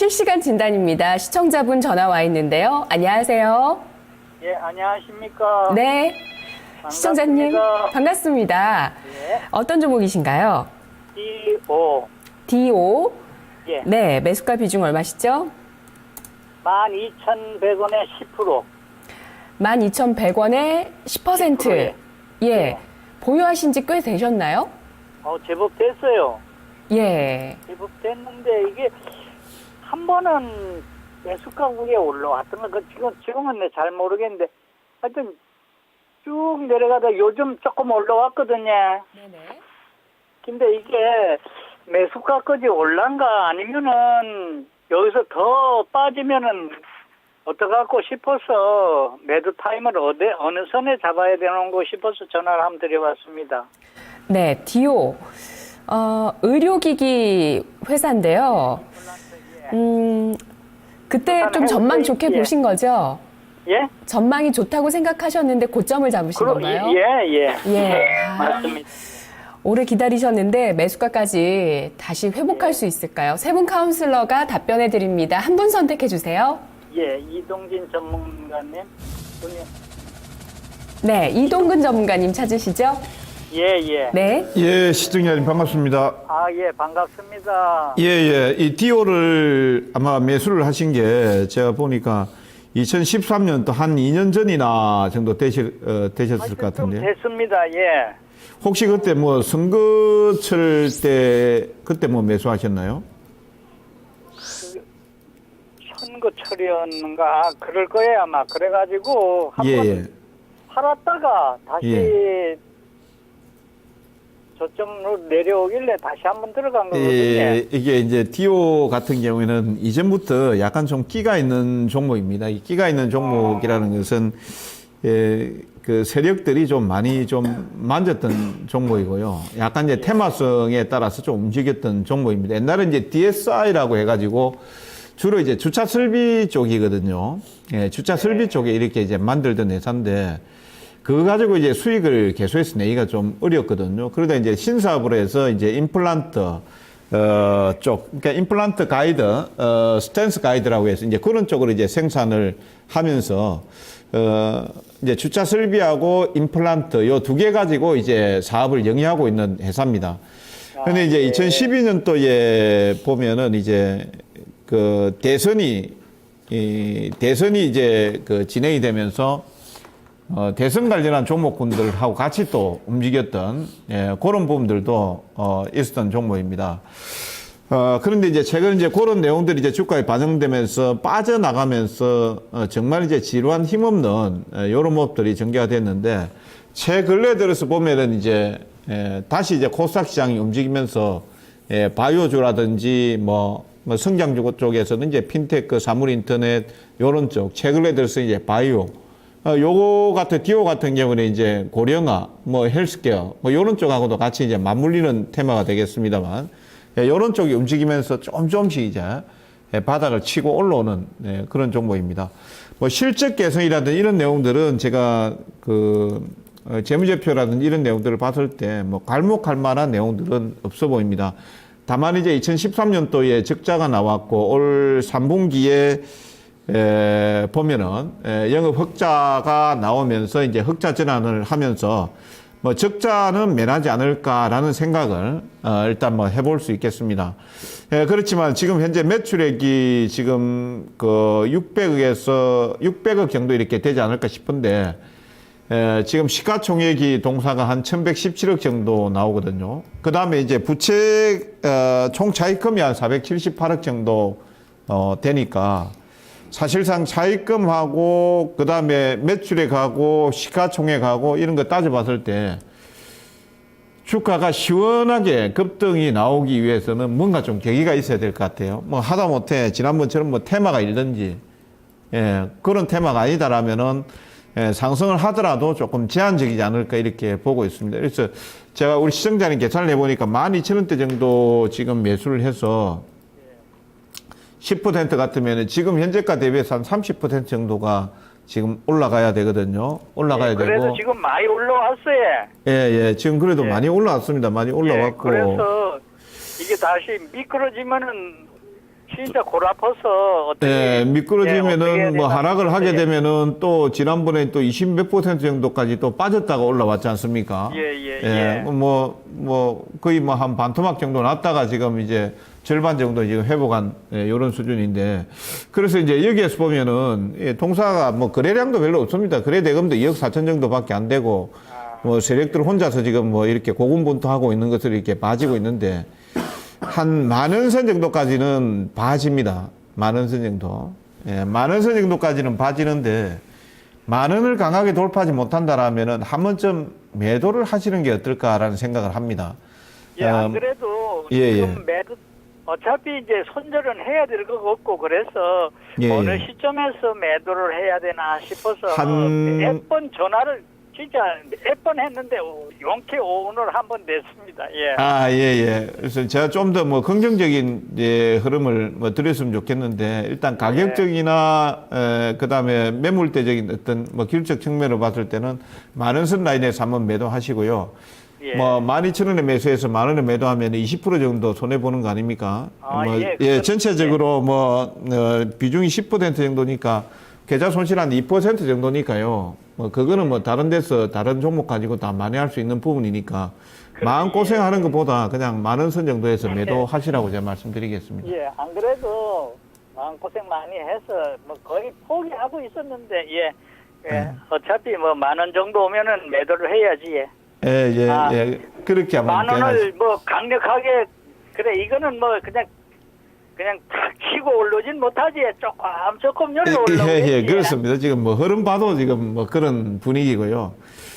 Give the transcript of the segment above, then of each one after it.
실시간 진단입니다. 시청자분 전화 와 있는데요. 안녕하세요. 예, 안녕하십니까. 네. 반갑습니다. 시청자님, 반갑습니다. 예. 어떤 종목이신가요? DO. DO. 예. 네, 매수가 비중 얼마시죠? 12,100원에 10%. 12,100원에 10%. 예. 예. 보유하신 지 꽤 되셨나요? 제법 됐어요. 예. 제법 됐는데, 이게, 한 번은 매수가 위에 올라왔던 거, 지금은 내 잘 모르겠는데, 하여튼, 쭉 내려가다 요즘 조금 올라왔거든요. 네네. 근데 이게 매수가까지 올란가 아니면은 여기서 더 빠지면은 어떡하고 싶어서 매도 타임을 어느 선에 잡아야 되는 거 싶어서 전화를 한번 드려봤습니다. 네, DO. 의료기기 회사인데요. 그때 좀 전망 좋게 보신 거죠? 예? 전망이 좋다고 생각하셨는데 고점을 잡으신 건가요? 예. 맞습니다. 오래 기다리셨는데 매수가까지 다시 회복할 수 있을까요? 세 분 카운슬러가 답변해 드립니다. 한 분 선택해 주세요. 예, 이동진 전문가님. 네, 이동근 전문가님 찾으시죠? 예. 네. 예, 시청자님 반갑습니다. 예, 반갑습니다. 예. 이 디오를 아마 매수를 하신 게 제가 보니까 2013년도 한 2년 전이나 정도 되셨을 것 좀 같은데요. 됐습니다. 예. 혹시 그때 뭐 선거철 때 그때 뭐 매수하셨나요? 선거철이었는가 그럴 거예요 아마. 그래가지고 한번 팔았다가 다시 저점으로 내려오길래 다시 한번 들어간 거거든요. 이게 이제 디오 같은 경우에는 이전부터 약간 좀 끼가 있는 종목입니다. 이 끼가 있는 종목이라는 것은 그 세력들이 좀 많이 좀 만졌던 종목이고요. 약간 이제 테마성에 따라서 좀 움직였던 종목입니다. 옛날에 이제 DSI라고 해가지고 주로 이제 주차 설비 쪽이거든요. 예, 주차 설비 쪽에 이렇게 이제 만들던 회사인데 그거 가지고 이제 수익을 계속해서 내기가 좀 어렵거든요. 그러다 이제 신사업으로 해서 이제 임플란트, 쪽, 그러니까 임플란트 가이드, 스탠스 가이드라고 해서 이제 그런 쪽으로 이제 생산을 하면서, 이제 주차 설비하고 임플란트 요 두 개 가지고 이제 사업을 영위하고 있는 회사입니다. 근데 이제 2012년도에 보면은 이제 그 대선이 이제 그 진행이 되면서 대선 관련한 종목군들하고 같이 또 움직였던 그런 부분들도 있었던 종목입니다. 그런데 이제 최근 이제 그런 내용들이 이제 주가에 반영되면서 빠져나가면서 정말 이제 지루한 힘없는 이런 모습들이 전개가 됐는데 최근래 들어서 보면은 이제 다시 이제 코스닥 시장이 움직이면서 바이오주라든지 뭐 성장주 쪽에서는 이제 핀테크, 사물인터넷 요런 쪽 최근래 들어서 이제 바이오 요거 같은 디오 같은 경우는 이제 고령화, 뭐 헬스케어, 뭐 요런 쪽하고도 같이 이제 맞물리는 테마가 되겠습니다만, 요런 쪽이 움직이면서 조금씩 이제 바닥을 치고 올라오는 그런 종목입니다. 뭐 실적 개선이라든지 이런 내용들은 제가 그 재무제표라든지 이런 내용들을 봤을 때 뭐 괄목할 만한 내용들은 없어 보입니다. 다만 이제 2013년도에 적자가 나왔고 올 3분기에 보면은 영업 흑자가 나오면서 이제 흑자 전환을 하면서 뭐 적자는 면하지 않을까라는 생각을 일단 뭐 해볼 수 있겠습니다. 그렇지만 지금 현재 매출액이 지금 그 600억 정도 이렇게 되지 않을까 싶은데 지금 시가총액이 동사가 한 1117억 정도 나오거든요. 그 다음에 이제 부채 총 차입금이 한 478억 정도 되니까 사실상 차입금하고 그 다음에 매출액하고 시가총액하고 이런 거 따져봤을 때 주가가 시원하게 급등이 나오기 위해서는 뭔가 좀 계기가 있어야 될 것 같아요. 뭐 하다못해 지난번처럼 뭐 테마가 일든지 그런 테마가 아니다라면은 상승을 하더라도 조금 제한적이지 않을까 이렇게 보고 있습니다. 그래서 제가 우리 시청자님 계산을 해보니까 12,000원대 정도 지금 매수를 해서 10% 같으면 지금 현재가 대비해서 한 30% 정도가 지금 올라가야 되거든요. 올라가야 되고. 그래서 지금 많이 올라왔어요. 지금 그래도 많이 올라왔습니다. 많이 올라왔고. 그래서 이게 다시 미끄러지면은 진짜 골 아파서 어떻게 예, 미끄러지면은 어떻게 해야 뭐 되나 하락을 하게 싶은데. 되면은 또 지난번에 또 20 몇 % 정도까지 또 빠졌다가 올라왔지 않습니까? 예. 거의 뭐 한 반토막 정도 났다가 지금 이제 절반 정도 지금 회복한 이런 수준인데, 그래서 이제 여기에서 보면은 동사가 뭐 거래량도 별로 없습니다. 거래 대금도 2억 4천 정도밖에 안 되고, 뭐 세력들 혼자서 지금 뭐 이렇게 고군분투하고 있는 것들이 이렇게 봐지고 있는데, 한 10,000선 정도까지는 봐집니다. 10,000선 정도. 예, 10,000선 정도까지는 봐지는데, 10,000원을 강하게 돌파하지 못한다라면은 한 번쯤 매도를 하시는 게 어떨까라는 생각을 합니다. 예, 안 그래도 예, 지금 매도 어차피 이제 손절은 해야 될 거 없고 그래서 예, 어느 예. 시점에서 매도를 해야 되나 싶어서 한- 몇 번 전화를 진짜 몇 번 했는데 용케 오늘 한 번 냈습니다. 예. 아, 예, 예. 그래서 제가 좀 더 뭐 긍정적인 흐름을 뭐 드렸으면 좋겠는데, 일단 가격적이나, 그 다음에 매물대적인 어떤 뭐 기술적 측면으로 봤을 때는 10,000선 라인에서 한번 매도하시고요. 예. 뭐 12,000원에 매수해서 10,000원에 매도하면 20% 정도 손해보는 거 아닙니까? 아, 뭐, 예, 예, 전체적으로 뭐, 비중이 10% 정도니까 계좌 손실 한 2% 정도니까요. 뭐, 그거는 뭐 다른 데서 다른 종목 가지고 다 만회할 수 있는 부분이니까 마음고생하는 것보다 그냥 10,000원 선 정도에서 매도하시라고 제가 말씀드리겠습니다. 예, 안 그래도 마음고생 많이 해서 뭐 거의 포기하고 있었는데 예. 어차피 뭐 10,000원 정도 오면은 매도를 해야지. 예. 예, 아, 예. 그렇게 한번 10,000원을 뭐 강력하게 그래 이거는 뭐 그냥 탁 치고 오르진 못하지. 조금 열려 올라오겠지. 예, 그렇습니다. 지금 뭐 흐름 봐도 지금 뭐 그런 분위기고요.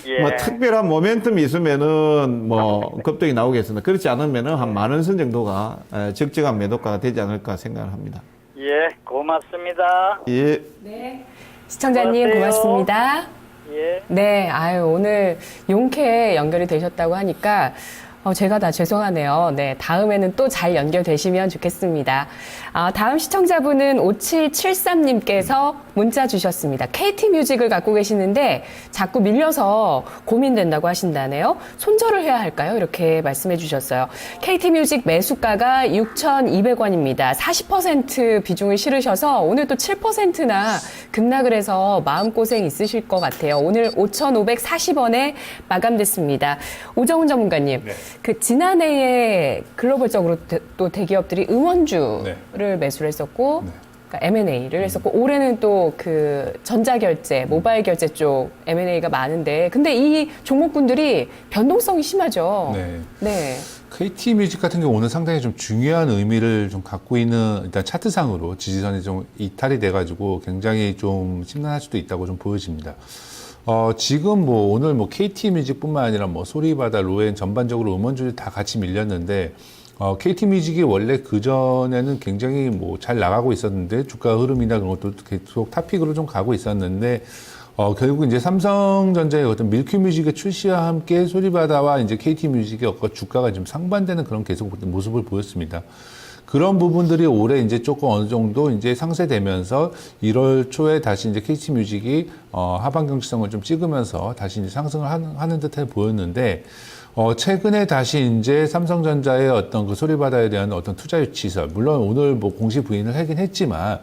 예. 뭐 특별한 모멘텀이 있으면은 뭐 급등이 나오겠습니다. 그렇지 않으면은 한 10,000원 선 정도가 적정한 매도가가 되지 않을까 생각을 합니다. 예, 고맙습니다. 예. 네. 시청자님 고맙세요. 고맙습니다. 예. 네, 아유, 오늘 용케 연결이 되셨다고 하니까, 제가 다 죄송하네요. 네, 다음에는 또 잘 연결되시면 좋겠습니다. 다음 시청자분은 5773님께서 문자 주셨습니다. KT 뮤직을 갖고 계시는데 자꾸 밀려서 고민된다고 하신다네요. 손절을 해야 할까요? 이렇게 말씀해 주셨어요. KT 뮤직 매수가가 6,200원입니다. 40% 비중을 실으셔서 오늘 또 7%나 급락을 해서 마음고생 있으실 것 같아요. 오늘 5,540원에 마감됐습니다. 오정훈 전문가님, 그 지난해에 글로벌적으로 또 대기업들이 응원주를 매수를 했었고, 그러니까 M&A를 했었고, 올해는 또 그 전자결제, 모바일 결제 쪽 M&A가 많은데, 근데 이 종목군들이 변동성이 심하죠. 네. 네. KT 뮤직 같은 경우 오늘 상당히 좀 중요한 의미를 좀 갖고 있는, 일단 차트상으로 지지선이 좀 이탈이 돼가지고 굉장히 좀 심란할 수도 있다고 좀 보여집니다. 지금 뭐 오늘 뭐 KT 뮤직뿐만 아니라 뭐 소리바다, 로엔 전반적으로 음원주들 다 같이 밀렸는데, KT 뮤직이 원래 그전에는 굉장히 뭐 잘 나가고 있었는데, 주가 흐름이나 그런 것도 계속 탑픽으로 좀 가고 있었는데, 결국 이제 삼성전자의 어떤 밀큐 뮤직의 출시와 함께 소리바다와 이제 KT 뮤직의 어떤 주가가 좀 상반되는 그런 계속 모습을 보였습니다. 그런 부분들이 올해 이제 조금 어느 정도 이제 상쇄되면서 1월 초에 다시 이제 KT 뮤직이 하방 경직성을 좀 찍으면서 다시 이제 상승을 하는 듯해 보였는데, 최근에 다시 이제 삼성전자의 어떤 그 소리바다에 대한 어떤 투자 유치설, 물론 오늘 뭐 공식 부인을 하긴 했지만,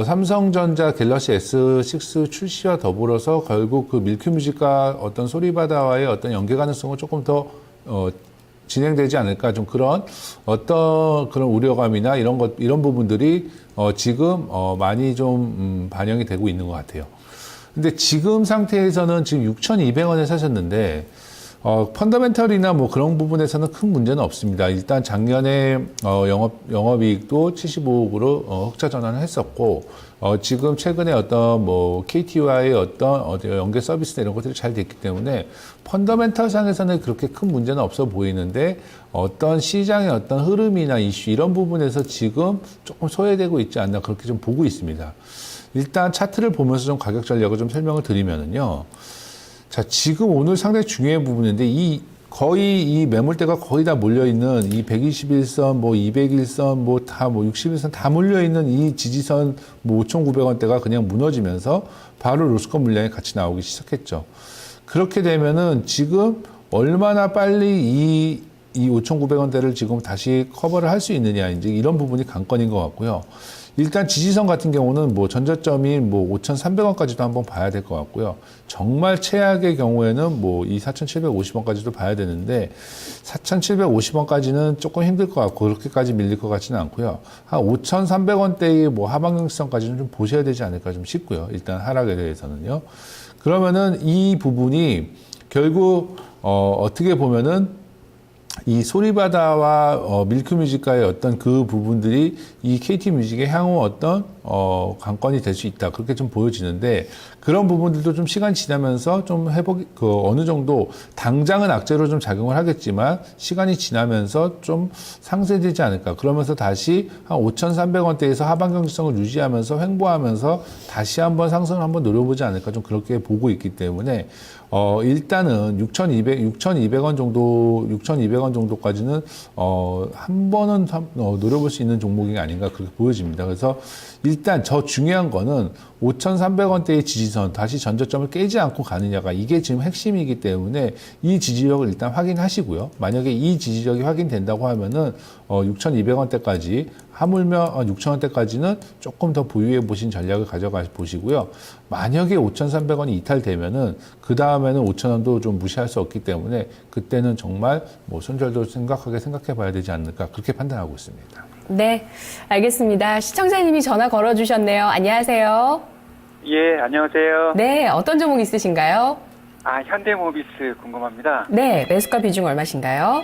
삼성전자 갤럭시 S6 출시와 더불어서 결국 그 밀큐뮤직과 어떤 소리바다와의 어떤 연계 가능성을 조금 더, 진행되지 않을까, 좀 그런 어떤 그런 우려감이나 이런 부분들이, 지금, 많이 좀, 반영이 되고 있는 것 같아요. 근데 지금 상태에서는 지금 6,200원에 사셨는데, 펀더멘털이나 뭐 그런 부분에서는 큰 문제는 없습니다. 일단 작년에 영업이익도 75억으로 흑자 전환을 했었고, 지금 최근에 어떤 뭐 KT와의 어떤 연계 서비스나 이런 것들이 잘 됐기 때문에 펀더멘털 상에서는 그렇게 큰 문제는 없어 보이는데, 어떤 시장의 어떤 흐름이나 이슈 이런 부분에서 지금 조금 소외되고 있지 않나 그렇게 좀 보고 있습니다. 일단 차트를 보면서 좀 가격 전략을 좀 설명을 드리면은요. 자, 지금 오늘 상당히 중요한 부분인데, 거의 이 매물대가 거의 다 몰려있는 이 121선, 뭐 201선, 뭐 61선 다 몰려있는 이 지지선 뭐 5,900원대가 그냥 무너지면서 바로 로스컷 물량이 같이 나오기 시작했죠. 그렇게 되면은 지금 얼마나 빨리 이 이 5,900원대를 지금 다시 커버를 할 수 있느냐, 이제 이런 부분이 관건인 것 같고요. 일단 지지선 같은 경우는 뭐 전저점인 뭐 5,300원까지도 한번 봐야 될 것 같고요. 정말 최악의 경우에는 뭐 이 4,750원까지도 봐야 되는데 4,750원까지는 조금 힘들 것 같고 그렇게까지 밀릴 것 같지는 않고요. 한 5,300원대의 뭐 하방경직선까지는 좀 보셔야 되지 않을까 좀 싶고요. 일단 하락에 대해서는요. 그러면은 이 부분이 결국 어떻게 보면은 이 소리바다와 밀크뮤직과의 어떤 그 부분들이 이 KT뮤직의 향후 어떤 관건이 될 수 있다, 그렇게 좀 보여지는데, 그런 부분들도 좀 시간이 지나면서 좀 어느 정도 당장은 악재로 좀 작용을 하겠지만 시간이 지나면서 좀 상쇄되지 않을까. 그러면서 다시 한 5,300원대에서 하방 경직성을 유지하면서 횡보하면서 다시 한번 상승을 한번 노려보지 않을까, 좀 그렇게 보고 있기 때문에 일단은 6,200원 정도까지는 한 번은 노려볼 수 있는 종목이 아닌가, 그렇게 보여집니다. 그래서 일단 저 중요한 거는 5,300원대의 지지선, 다시 전저점을 깨지 않고 가느냐가, 이게 지금 핵심이기 때문에 이 지지력을 일단 확인하시고요. 만약에 이 지지력이 확인된다고 하면은 6,200원대까지, 하물며 6,000원대까지는 조금 더 보유해 보신 전략을 가져가 보시고요. 만약에 5,300원이 이탈되면은 그 다음에는 5,000원도 좀 무시할 수 없기 때문에 그때는 정말 뭐 손절도 생각해 봐야 되지 않을까, 그렇게 판단하고 있습니다. 네, 알겠습니다. 시청자님이 전화 걸어주셨네요. 안녕하세요. 예, 안녕하세요. 네, 어떤 종목 있으신가요? 현대모비스 궁금합니다. 네, 매수가 비중 얼마신가요?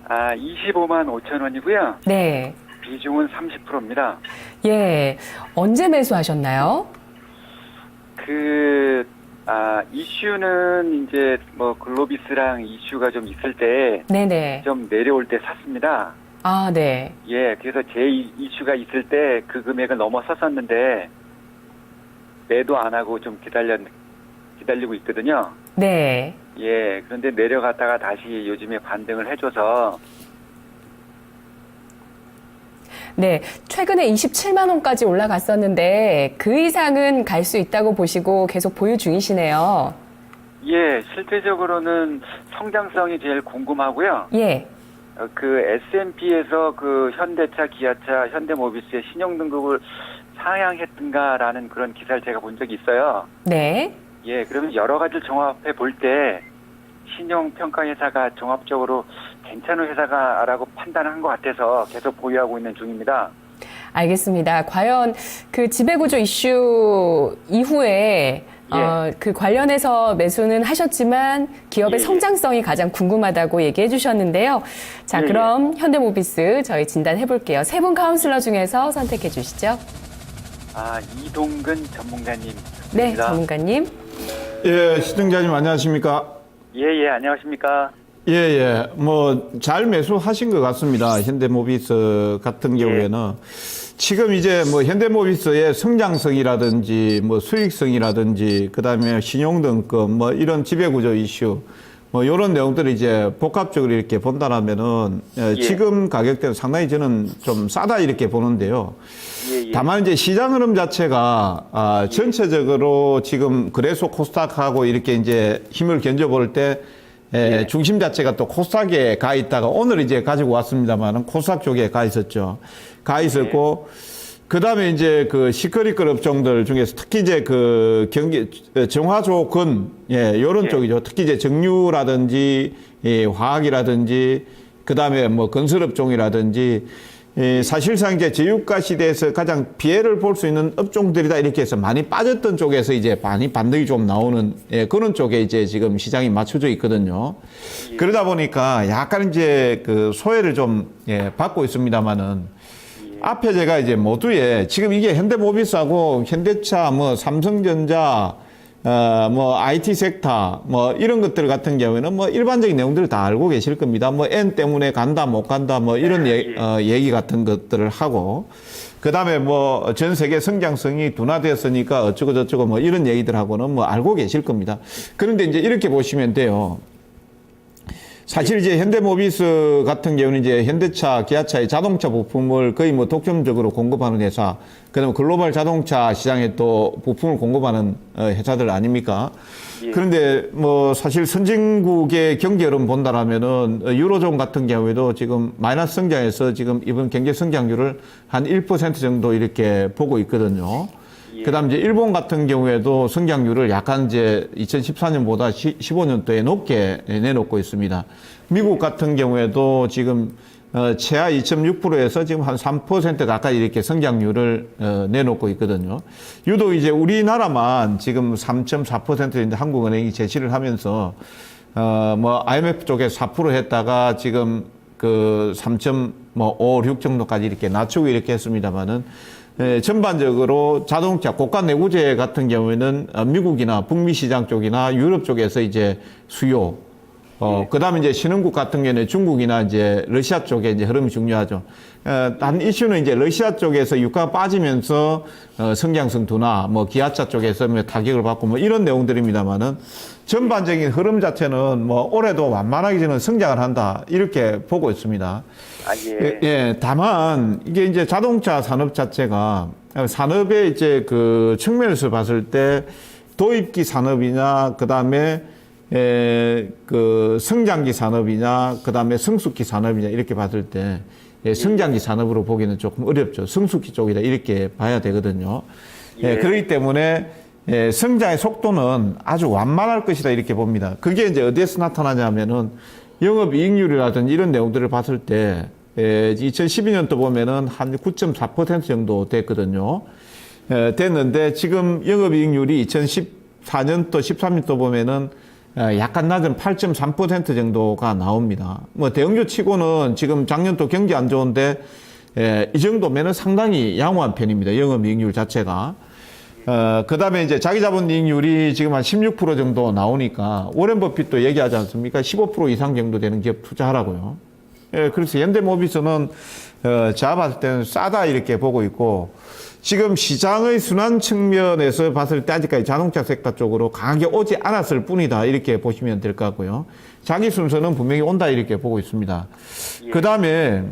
25만 5천 원이고요. 네, 비중은 30%입니다. 예, 언제 매수하셨나요? 이슈는 이제 뭐 글로비스랑 이슈가 좀 있을 때 네네. 좀 내려올 때 샀습니다. 아, 네. 예, 그래서 제 이슈가 있을 때 그 금액을 넘어섰었는데 매도 안 하고 좀 기다리고 있거든요. 네. 예, 그런데 내려갔다가 다시 요즘에 반등을 해줘서 네, 최근에 27만 원까지 올라갔었는데 그 이상은 갈 수 있다고 보시고 계속 보유 중이시네요. 예, 실제적으로는 성장성이 제일 궁금하고요. 예. S&P에서 현대차, 기아차, 현대모비스의 신용등급을 상향했던가라는 그런 기사를 제가 본 적이 있어요. 네. 예, 그러면 여러 가지를 종합해 볼 때 신용평가회사가 종합적으로 괜찮은 회사가라고 판단한 것 같아서 계속 보유하고 있는 중입니다. 알겠습니다. 과연 그 지배구조 이슈 이후에 그 관련해서 매수는 하셨지만 기업의 성장성이 가장 궁금하다고 얘기해 주셨는데요. 자, 그럼 현대모비스 저희 진단해 볼게요. 세 분 카운슬러 중에서 선택해 주시죠. 이동근 전문가님. 네, 전문가님. 예, 시청자님 안녕하십니까? 예, 안녕하십니까? 예. 뭐 잘 매수하신 것 같습니다. 현대모비스 같은 경우에는 지금 이제 뭐 현대모비스의 성장성이라든지 뭐 수익성이라든지 그다음에 신용등급 뭐 이런 지배구조 이슈 뭐 이런 내용들을 이제 복합적으로 이렇게 본다라면은 지금 가격대는 상당히 저는 좀 싸다 이렇게 보는데요. 다만 이제 시장 흐름 자체가 전체적으로 지금 거래소 코스닥하고 이렇게 이제 힘을 견뎌볼 때 중심 자체가 또 코스닥에 가 있다가 오늘 이제 가지고 왔습니다만은 코스닥 쪽에 가 있었죠. 가 있었고 그 다음에 이제 시커리컬 업종들 중에서 특히 이제 정화조건 요런 쪽이죠. 특히 이제 정유라든지 화학이라든지 그 다음에 뭐 건설업종이라든지 사실상 이제 제유가 시대에서 가장 피해를 볼 수 있는 업종들이다 이렇게 해서 많이 빠졌던 쪽에서 이제 많이 반등이 좀 나오는 그런 쪽에 이제 지금 시장이 맞춰져 있거든요. 그러다 보니까 약간 이제 소외를 좀 받고 있습니다만은 앞에 제가 이제 모두에 지금 이게 현대모비스하고 현대차 뭐 삼성전자 뭐 IT 섹터 뭐 이런 것들 같은 경우에는 뭐 일반적인 내용들을 다 알고 계실 겁니다. 뭐 N 때문에 간다 못 간다 뭐 이런 얘기 같은 것들을 하고 그다음에 뭐 전 세계 성장성이 둔화되었으니까 어쩌고 저쩌고 뭐 이런 얘기들하고는 뭐 알고 계실 겁니다. 그런데 이제 이렇게 보시면 돼요. 사실 이제 현대모비스 같은 경우는 이제 현대차, 기아차의 자동차 부품을 거의 뭐 독점적으로 공급하는 회사, 그다음에 글로벌 자동차 시장에 또 부품을 공급하는 회사들 아닙니까? 예. 그런데 뭐 사실 선진국의 경제 흐름 본다라면은 유로존 같은 경우에도 지금 마이너스 성장해서 지금 이번 경제 성장률을 한 1% 정도 이렇게 보고 있거든요. 예. 그다음 이제 일본 같은 경우에도 성장률을 약간 이제 2014년보다 15년도에 높게 내놓고 있습니다. 미국 같은 경우에도 지금 최하 2.6%에서 지금 한 3% 가까이 이렇게 성장률을 내놓고 있거든요. 유독 이제 우리나라만 지금 3.4%인데 한국은행이 제시를 하면서 뭐 IMF 쪽에 4% 했다가 지금 그 3.5, 6 정도까지 이렇게 낮추고 이렇게 했습니다만은 전반적으로 자동차 고가 내구재 같은 경우에는 미국이나 북미 시장 쪽이나 유럽 쪽에서 이제 수요, 그 다음에 이제 신흥국 같은 경우에는 중국이나 이제 러시아 쪽에 이제 흐름이 중요하죠. 단 이슈는 이제 러시아 쪽에서 유가가 빠지면서 성장성 둔화, 뭐 기아차 쪽에서 뭐 타격을 받고 뭐 이런 내용들입니다만은 전반적인 흐름 자체는 뭐 올해도 완만하게 저는 성장을 한다 이렇게 보고 있습니다. 아, 예. 예, 다만 이게 이제 자동차 산업 자체가 산업의 이제 그 측면에서 봤을 때 도입기 산업이냐, 그 다음에 그 성장기 산업이냐, 그 다음에 성숙기 산업이냐 이렇게 봤을 때 성장기 산업으로 보기는 조금 어렵죠. 성숙기 쪽이다 이렇게 봐야 되거든요. 예. 그렇기 때문에 성장의 속도는 아주 완만할 것이다 이렇게 봅니다. 그게 이제 어디에서 나타나냐면은 영업이익률이라든지 이런 내용들을 봤을 때 2012년도 보면은 한 9.4% 정도 됐거든요. 됐는데 지금 영업이익률이 2014년도, 13년도 보면은 약간 낮은 8.3% 정도가 나옵니다. 뭐 대형주 치고는 지금 작년도 경기 안 좋은데 이 정도면은 상당히 양호한 편입니다. 영업이익률 자체가. 그 다음에 이제 자기자본이익률이 지금 한 16% 정도 나오니까 워렌 버핏도 얘기하지 않습니까? 15% 이상 정도 되는 기업 투자하라고요. 그래서 현대모비스는 제가 봤을 때는 싸다 이렇게 보고 있고 지금 시장의 순환 측면에서 봤을 때 아직까지 자동차 섹터 쪽으로 강하게 오지 않았을 뿐이다 이렇게 보시면 될 것 같고요. 자기 순서는 분명히 온다 이렇게 보고 있습니다. 예. 그 다음에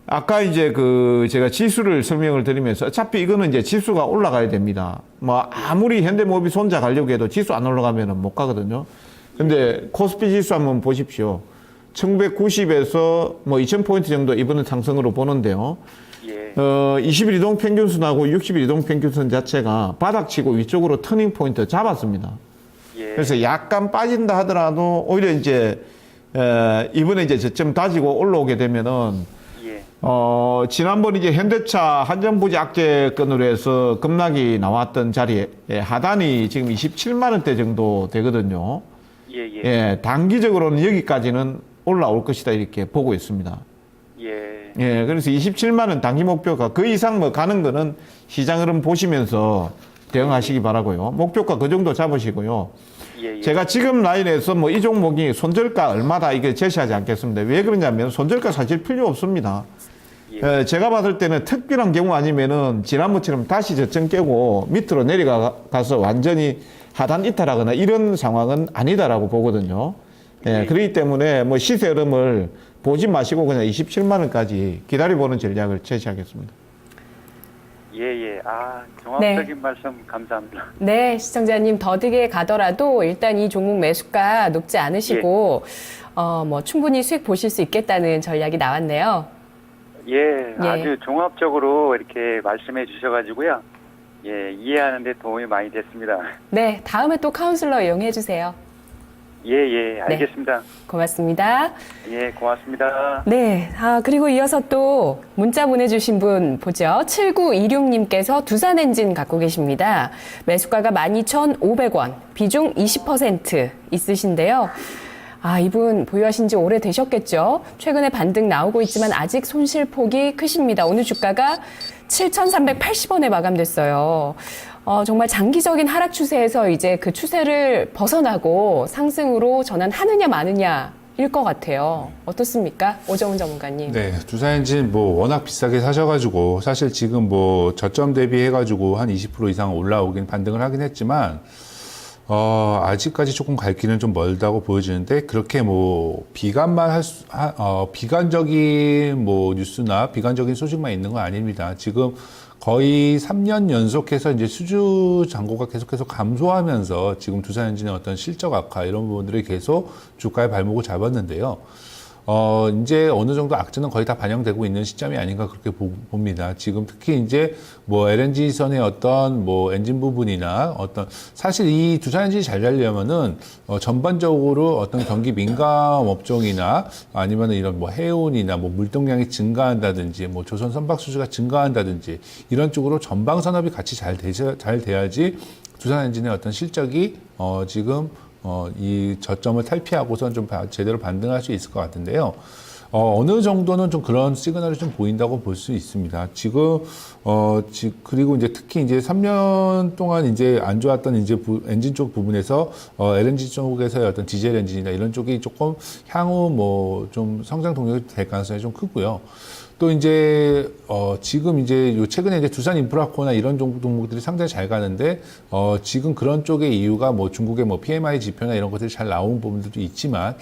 아까 이제 그 제가 지수를 설명을 드리면서 어차피 이거는 이제 지수가 올라가야 됩니다. 뭐 아무리 현대모비스 혼자 가려고 해도 지수 안 올라가면 못 가거든요. 근데 코스피 지수 한번 보십시오. 1990에서 뭐 2000포인트 정도 이번은 상승으로 보는데요. 예. 20일 이동 평균선하고 60일 이동 평균선 자체가 바닥치고 위쪽으로 터닝 포인트 잡았습니다. 예. 그래서 약간 빠진다 하더라도 오히려 이제 이번에 이제 저점 다지고 올라오게 되면은 예. 지난번 이제 현대차 한전부지 악재건으로 해서 급락이 나왔던 자리에 하단이 지금 27만 원대 정도 되거든요. 예. 예. 예, 단기적으로는 여기까지는 올라올 것이다 이렇게 보고 있습니다. 예. 예, 그래서 27만 원 단기 목표가 그 이상 뭐 가는 거는 시장 흐름 보시면서 대응하시기 바라고요. 목표가 그 정도 잡으시고요. 예. 예. 제가 지금 라인에서 뭐 이 종목이 손절가 얼마다 이게 제시하지 않겠습니다. 왜 그러냐면 손절가 사실 필요 없습니다. 예. 제가 봤을 때는 특별한 경우 아니면은 지난번처럼 다시 저점 깨고 밑으로 내려가서 완전히 하단 이탈하거나 이런 상황은 아니다라고 보거든요. 예, 그렇기 때문에 뭐 시세 흐름을 보지 마시고 그냥 27만 원까지 기다려보는 전략을 제시하겠습니다. 예. 아, 종합적인 말씀 감사합니다. 네, 시청자님 더디게 가더라도 일단 이 종목 매수가 높지 않으시고 뭐 충분히 수익 보실 수 있겠다는 전략이 나왔네요. 예. 예. 아주 종합적으로 이렇게 말씀해 주셔가지고요. 예, 이해하는데 도움이 많이 됐습니다. 네, 다음에 또 카운슬러 이용해 주세요. 예. 알겠습니다. 고맙습니다. 예, 고맙습니다. 네, 그리고 이어서 또 문자 보내주신 분 보죠. 7926님께서 두산 엔진 갖고 계십니다. 매수가가 12,500원, 비중 20% 있으신데요. 이분 보유하신 지 오래되셨겠죠? 최근에 반등 나오고 있지만 아직 손실폭이 크십니다. 오늘 주가가 7,380원에 마감됐어요. 정말 장기적인 하락 추세에서 이제 그 추세를 벗어나고 상승으로 전환하느냐 마느냐일 것 같아요. 어떻습니까? 오정훈 전문가님. 네, 두산엔진 뭐 워낙 비싸게 사셔가지고 사실 지금 뭐 저점 대비해가지고 한 20% 이상 올라오긴 반등을 하긴 했지만 아직까지 조금 갈 길은 좀 멀다고 보여지는데, 그렇게 뭐, 비관적인 뭐, 뉴스나 비관적인 소식만 있는 건 아닙니다. 지금 거의 3년 연속해서 이제 수주 잔고가 계속해서 감소하면서 지금 두산엔진의 어떤 실적 악화 이런 부분들이 계속 주가의 발목을 잡았는데요. 이제 어느 정도 악재는 거의 다 반영되고 있는 시점이 아닌가 그렇게 봅니다. 지금 특히 이제 뭐 LNG선의 어떤 뭐 엔진 부분이나 어떤 사실 이 두산 엔진이 잘 되려면은 전반적으로 어떤 경기 민감 업종이나 아니면 이런 뭐 해운이나 뭐 물동량이 증가한다든지 뭐 조선 선박 수주가 증가한다든지 이런 쪽으로 전방 산업이 같이 잘 돼야지 두산 엔진의 어떤 실적이 지금 이 저점을 탈피하고선 좀 제대로 반등할 수 있을 것 같은데요. 어느 정도는 좀 그런 시그널이 좀 보인다고 볼 수 있습니다. 지금, 그리고 이제 특히 이제 3년 동안 이제 안 좋았던 이제 엔진 쪽 부분에서, LNG 쪽에서의 어떤 디젤 엔진이나 이런 쪽이 조금 향후 뭐 좀 성장 동력이 될 가능성이 좀 크고요. 또 이제 지금 이제 요 최근에 이제 두산 인프라코나 이런 종목들이 상당히 잘 가는데 지금 그런 쪽의 이유가 뭐 중국의 뭐 PMI 지표나 이런 것들이 잘 나온 부분들도 있지만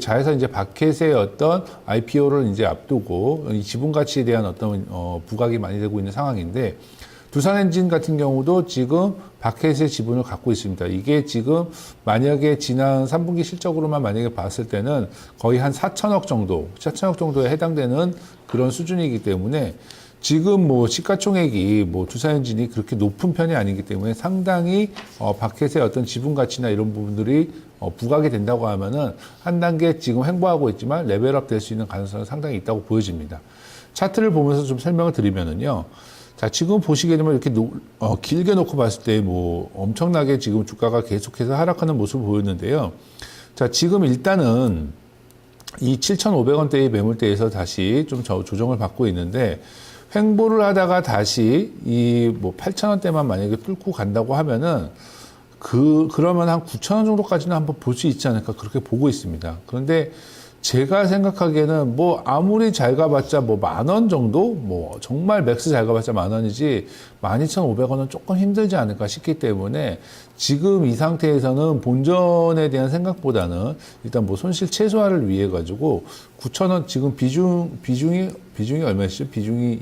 자회사 이제 바켓의 어떤 IPO를 이제 앞두고 이 지분 가치에 대한 어떤 부각이 많이 되고 있는 상황인데 두산엔진 같은 경우도 지금 바켓의 지분을 갖고 있습니다. 이게 지금 만약에 지난 3분기 실적으로만 만약에 봤을 때는 거의 한 4천억 정도에 해당되는 그런 수준이기 때문에 지금 뭐 시가총액이 뭐 두산엔진이 그렇게 높은 편이 아니기 때문에 상당히 바켓의 어떤 지분 가치나 이런 부분들이 부각이 된다고 하면은 한 단계 지금 횡보하고 있지만 레벨업 될 수 있는 가능성은 상당히 있다고 보여집니다. 차트를 보면서 좀 설명을 드리면은요. 자, 지금 보시게 되면 이렇게 길게 놓고 봤을 때 뭐 엄청나게 지금 주가가 계속해서 하락하는 모습을 보였는데요. 자, 지금 일단은 이 7,500원대의 매물대에서 다시 좀 조정을 받고 있는데 횡보를 하다가 다시 이 뭐 8,000원대만 만약에 뚫고 간다고 하면은 그러면 한 9,000원 정도까지는 한번 볼 수 있지 않을까 그렇게 보고 있습니다. 그런데 제가 생각하기에는 뭐 아무리 잘 가봤자 뭐 10,000원 정도? 뭐 정말 맥스 잘 가봤자 10,000원이지 12,500원은 조금 힘들지 않을까 싶기 때문에 지금 이 상태에서는 본전에 대한 생각보다는 일단 뭐 손실 최소화를 위해 가지고 9,000원 지금 비중이 얼마였죠? 비중이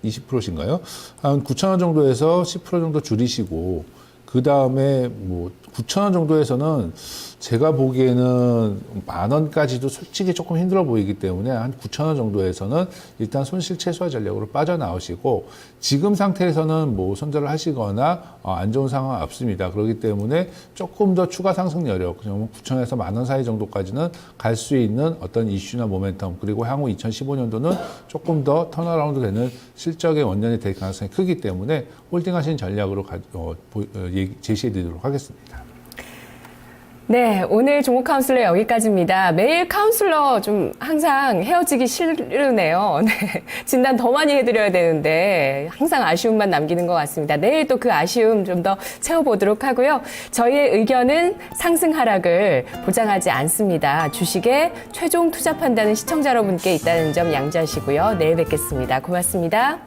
20%신가요? 한 9,000원 정도에서 10% 정도 줄이시고 그 다음에 뭐 9,000원 정도에서는 제가 보기에는 10,000원까지도 솔직히 조금 힘들어 보이기 때문에 한 9,000원 정도에서는 일단 손실 최소화 전략으로 빠져나오시고 지금 상태에서는 뭐 손절을 하시거나 안 좋은 상황은 없습니다. 그렇기 때문에 조금 더 추가 상승 여력, 그냥 9,000원에서 10,000원 사이 정도까지는 갈 수 있는 어떤 이슈나 모멘텀 그리고 향후 2015년도는 조금 더 턴어라운드 되는 실적의 원년이 될 가능성이 크기 때문에 홀딩하시는 전략으로 제시해 드리도록 하겠습니다. 네, 오늘 종목 카운슬러 여기까지입니다. 매일 카운슬러 좀 항상 헤어지기 싫으네요. 네, 진단 더 많이 해드려야 되는데 항상 아쉬움만 남기는 것 같습니다. 내일 또 그 아쉬움 좀 더 채워보도록 하고요. 저희의 의견은 상승 하락을 보장하지 않습니다. 주식의 최종 투자 판단은 시청자 여러분께 있다는 점 양지하시고요. 내일 뵙겠습니다. 고맙습니다.